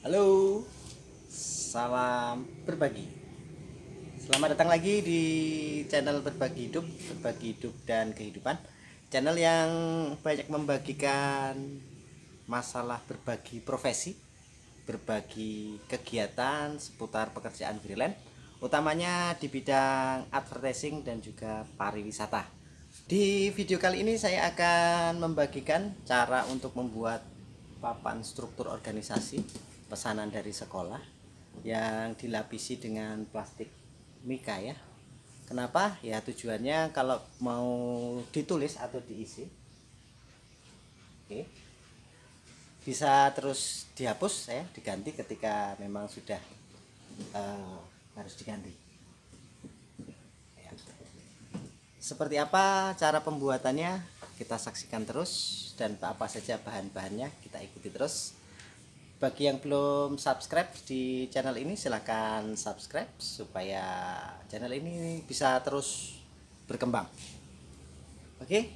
Halo, salam berbagi. Selamat datang lagi di channel Berbagi Hidup dan Kehidupan. Channel yang banyak membagikan masalah berbagi profesi, berbagi kegiatan seputar pekerjaan freelance, utamanya di bidang advertising dan juga pariwisata. Di video kali ini saya akan membagikan cara untuk membuat papan struktur organisasi pesanan dari sekolah yang dilapisi dengan plastik mika ya. Kenapa? Ya tujuannya kalau mau ditulis atau diisi, oke, bisa terus dihapus ya, diganti ketika memang sudah harus diganti. Seperti apa cara pembuatannya? Kita saksikan terus, dan apa saja bahan-bahannya kita ikuti terus. Bagi yang belum subscribe di channel ini, silahkan subscribe supaya channel ini bisa terus berkembang. Oke,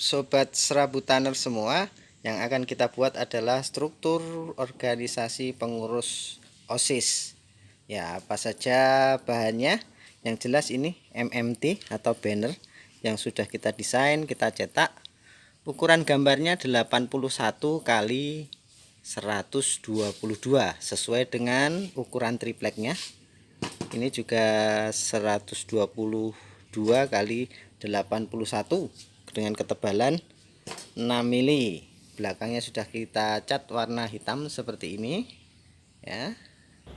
sobat serabutaners semua, yang akan kita buat adalah struktur organisasi pengurus OSIS. Ya, apa saja bahannya? Yang jelas ini MMT atau banner yang sudah kita desain, kita cetak. Ukuran gambarnya 81 kali 122 sesuai dengan ukuran tripleknya. Ini juga 122 kali 81 dengan ketebalan 6 mili. Belakangnya sudah kita cat warna hitam seperti ini ya.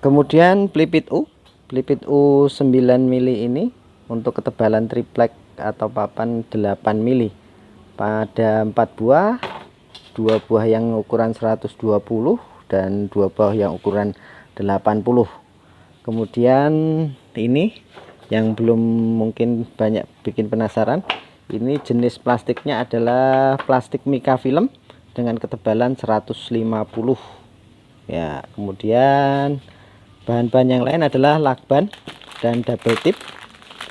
Kemudian pelipit U 9 mili ini untuk ketebalan triplek atau papan 8 mili pada 4 buah, 2 buah yang ukuran 120 dan 2 buah yang ukuran 80. Kemudian ini yang belum mungkin banyak bikin penasaran, ini jenis plastiknya adalah plastik mika film dengan ketebalan 150 ya. Kemudian bahan-bahan yang lain adalah lakban dan double tip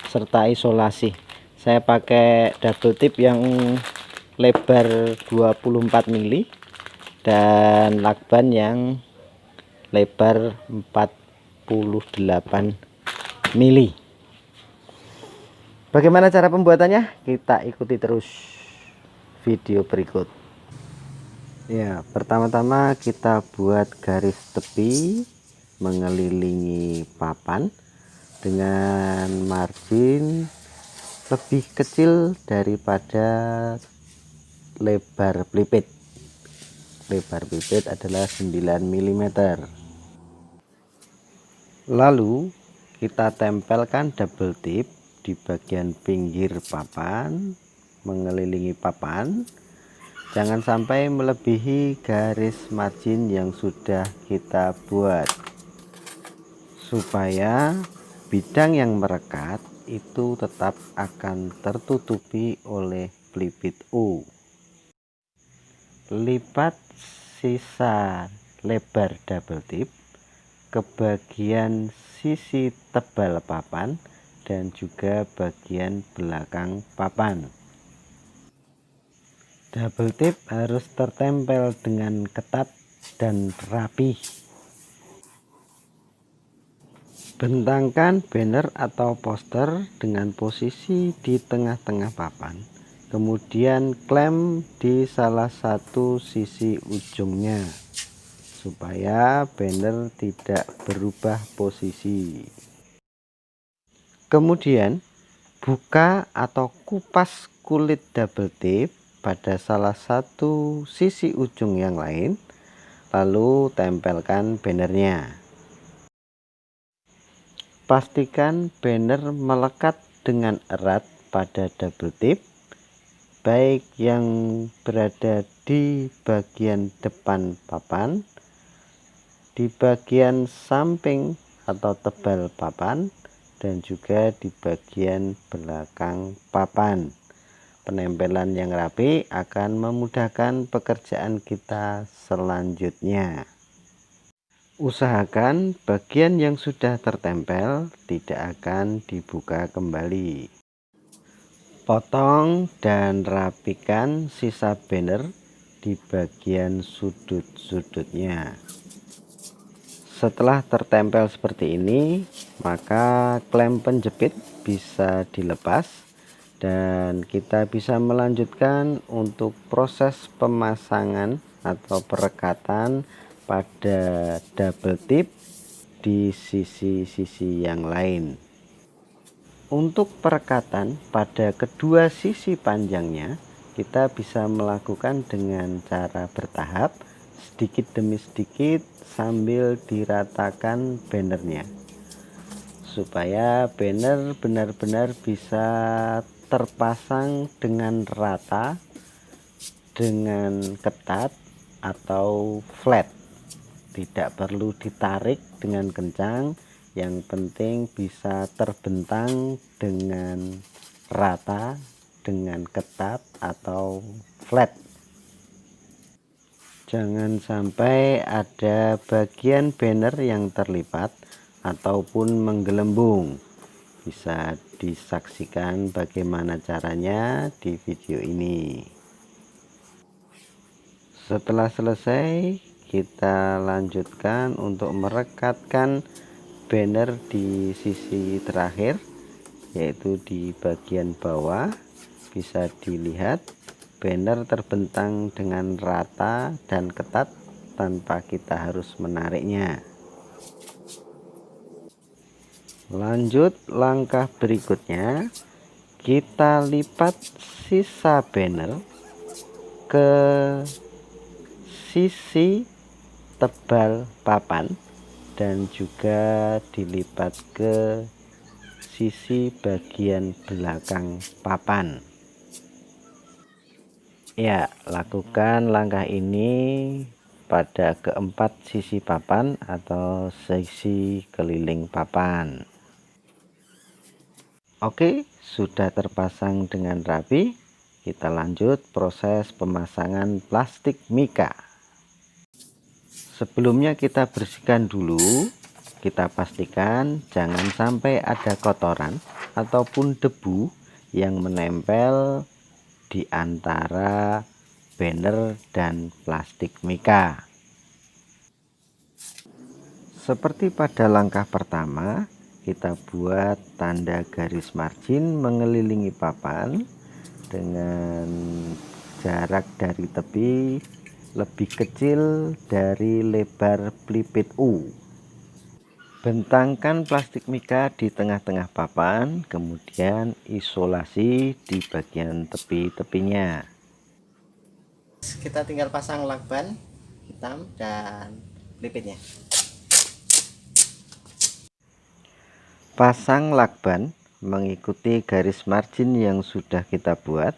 serta isolasi. Saya pakai double tip yang lebar 24 mili dan lakban yang lebar 48 mili. Bagaimana cara pembuatannya? Kita ikuti terus video berikut. Ya, pertama-tama kita buat garis tepi mengelilingi papan dengan margin lebih kecil daripada lebar pelipit. Lebar pelipit adalah 9 mm. Lalu kita tempelkan double tip di bagian pinggir papan mengelilingi papan. Jangan sampai melebihi garis margin yang sudah kita buat, supaya bidang yang merekat itu tetap akan tertutupi oleh pelipit U. Lipat sisa lebar double tip ke bagian sisi tebal papan dan juga bagian belakang papan. Double tip harus tertempel dengan ketat dan rapi. Bentangkan banner atau poster dengan posisi di tengah-tengah papan. Kemudian klem di salah satu sisi ujungnya supaya banner tidak berubah posisi. Kemudian buka atau kupas kulit double tip pada salah satu sisi ujung yang lain, lalu tempelkan bannernya. Pastikan banner melekat dengan erat pada double tip, baik yang berada di bagian depan papan, di bagian samping atau tebal papan, dan juga di bagian belakang papan. Penempelan yang rapi akan memudahkan pekerjaan kita selanjutnya. Usahakan bagian yang sudah tertempel tidak akan dibuka kembali. Potong dan rapikan sisa banner di bagian sudut-sudutnya. Setelah tertempel seperti ini, maka klem penjepit bisa dilepas dan kita bisa melanjutkan untuk proses pemasangan atau perekatan pada double tip di sisi-sisi yang lain. Untuk perekatan pada kedua sisi panjangnya, kita bisa melakukan dengan cara bertahap, sedikit demi sedikit sambil diratakan bannernya, supaya banner benar-benar bisa terpasang dengan rata, dengan ketat atau flat. Tidak perlu ditarik dengan kencang, yang penting bisa terbentang dengan rata, dengan ketat atau flat. Jangan sampai ada bagian banner yang terlipat ataupun menggelembung. Bisa disaksikan bagaimana caranya di video ini. Setelah selesai, kita lanjutkan untuk merekatkan banner di sisi terakhir, yaitu di bagian bawah. Bisa dilihat banner terbentang dengan rata dan ketat tanpa kita harus menariknya. Lanjut langkah berikutnya, kita lipat sisa banner ke sisi tebal papan dan juga dilipat ke sisi bagian belakang papan. Ya, lakukan langkah ini pada keempat sisi papan atau sisi keliling papan. Oke, sudah terpasang dengan rapi. Kita lanjut proses pemasangan plastik mika. Sebelumnya kita bersihkan dulu. Kita pastikan jangan sampai ada kotoran ataupun debu yang menempel di antara banner dan plastik mika. Seperti pada langkah pertama, kita buat tanda garis margin mengelilingi papan dengan jarak dari tepi lebih kecil dari lebar pelipit U. Bentangkan plastik mika di tengah-tengah papan, kemudian isolasi di bagian tepi-tepinya. Kita tinggal pasang lakban hitam dan pelipitnya. Pasang lakban mengikuti garis margin yang sudah kita buat.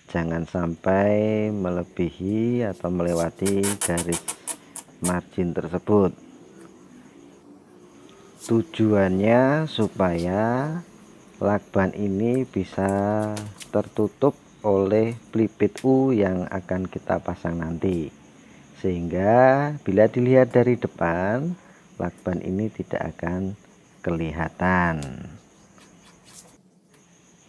Jangan sampai melebihi atau melewati garis margin tersebut. Tujuannya supaya lakban ini bisa tertutup oleh pelipit U yang akan kita pasang nanti, sehingga bila dilihat dari depan, lakban ini tidak akan kelihatan.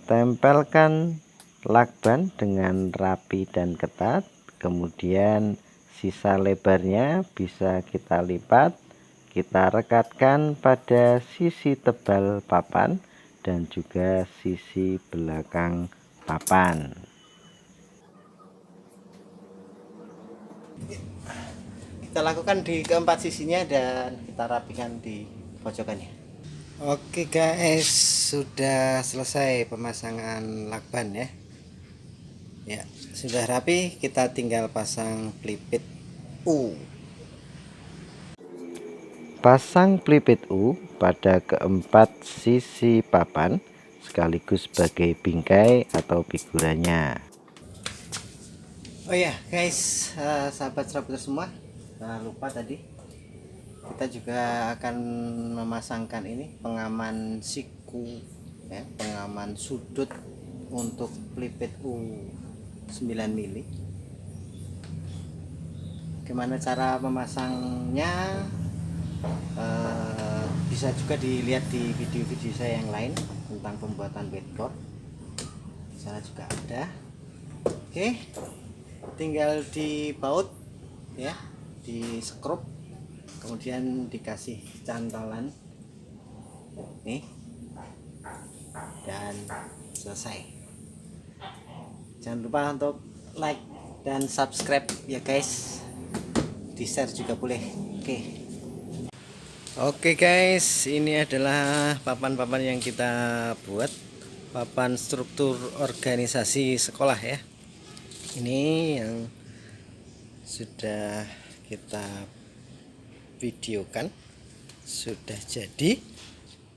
Tempelkan lakban dengan rapi dan ketat, kemudian sisa lebarnya bisa kita lipat, kita rekatkan pada sisi tebal papan dan juga sisi belakang papan. Kita lakukan di keempat sisinya dan kita rapikan di pojokannya. Oke guys, sudah selesai pemasangan lakban ya. Ya, sudah rapi, kita tinggal pasang pelipit U. Pasang pelipit U pada keempat sisi papan sekaligus sebagai bingkai atau figurannya. Oh ya guys, sahabat serabuter semua, jangan lupa tadi kita juga akan memasangkan ini pengaman siku ya, pengaman sudut untuk pelipit U 9 mili. Gimana cara memasangnya? Bisa juga dilihat di video-video saya yang lain tentang pembuatan bedboard. Di sana juga ada. Oke, tinggal dibaut ya, di skrup, kemudian dikasih cantolan nih, dan selesai. Jangan lupa untuk like dan subscribe ya guys, di share juga boleh. Oke guys, ini adalah papan-papan yang kita buat, papan struktur organisasi sekolah ya. Ini yang sudah kita videokan, sudah jadi,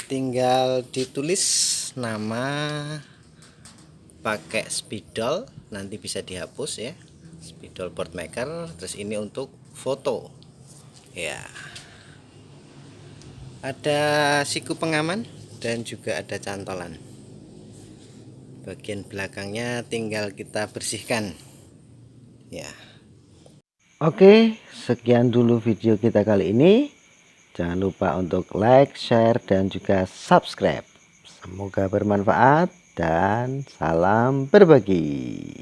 tinggal ditulis nama pakai spidol, nanti bisa dihapus ya, spidol board maker. Terus ini untuk foto ya, ada siku pengaman dan juga ada cantolan. Bagian belakangnya tinggal kita bersihkan ya. Oke, sekian dulu video kita kali ini. Jangan lupa untuk like, share, dan juga subscribe. Semoga bermanfaat dan salam berbagi.